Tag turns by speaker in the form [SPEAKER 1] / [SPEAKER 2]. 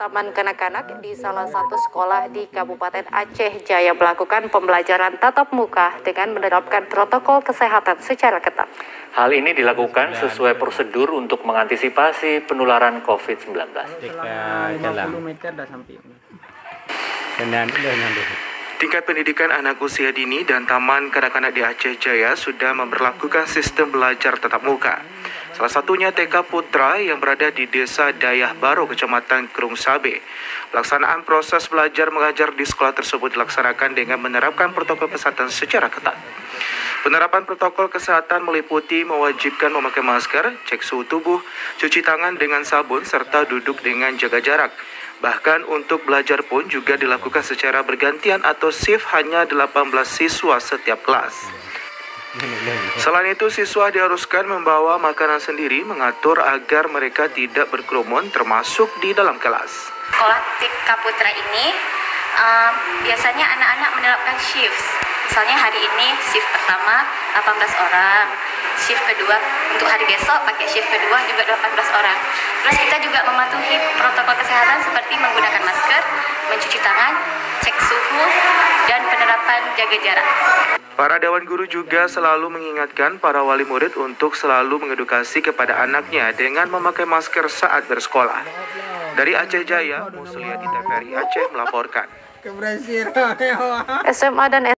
[SPEAKER 1] Taman kanak-kanak di salah satu sekolah di Kabupaten Aceh Jaya melakukan pembelajaran tatap muka dengan menerapkan protokol kesehatan secara ketat.
[SPEAKER 2] Hal ini dilakukan sesuai prosedur untuk mengantisipasi penularan COVID-19.
[SPEAKER 3] Tingkat pendidikan anak usia dini dan Taman Kanak-kanak di Aceh Jaya sudah memberlakukan sistem belajar tatap muka. Salah satunya TK Putra yang berada di Desa Dayah Baru, Kecamatan Kerung Sabe. Pelaksanaan proses belajar mengajar di sekolah tersebut dilaksanakan dengan menerapkan protokol kesehatan secara ketat. Penerapan protokol kesehatan meliputi mewajibkan memakai masker, cek suhu tubuh, cuci tangan dengan sabun, serta duduk dengan jaga jarak. Bahkan untuk belajar pun juga dilakukan secara bergantian atau shift hanya 18 siswa setiap kelas. Selain itu, siswa diharuskan membawa makanan sendiri, mengatur agar mereka tidak berkerumun termasuk di dalam kelas.
[SPEAKER 4] Sekolah TK Putra ini biasanya anak-anak menerapkan shift. Misalnya hari ini shift pertama 18 orang, shift kedua untuk hari besok pakai shift kedua juga 18 orang. Terus kita juga mematuhi protokol kesehatan seperti menggunakan masker, mencuci tangan, cek suhu, dan penerapan jaga jarak.
[SPEAKER 3] Para dewan guru juga selalu mengingatkan para wali murid untuk selalu mengedukasi kepada anaknya dengan memakai masker saat bersekolah. Dari Aceh Jaya, Musliati TVRI Aceh melaporkan.
[SPEAKER 1] SMA dan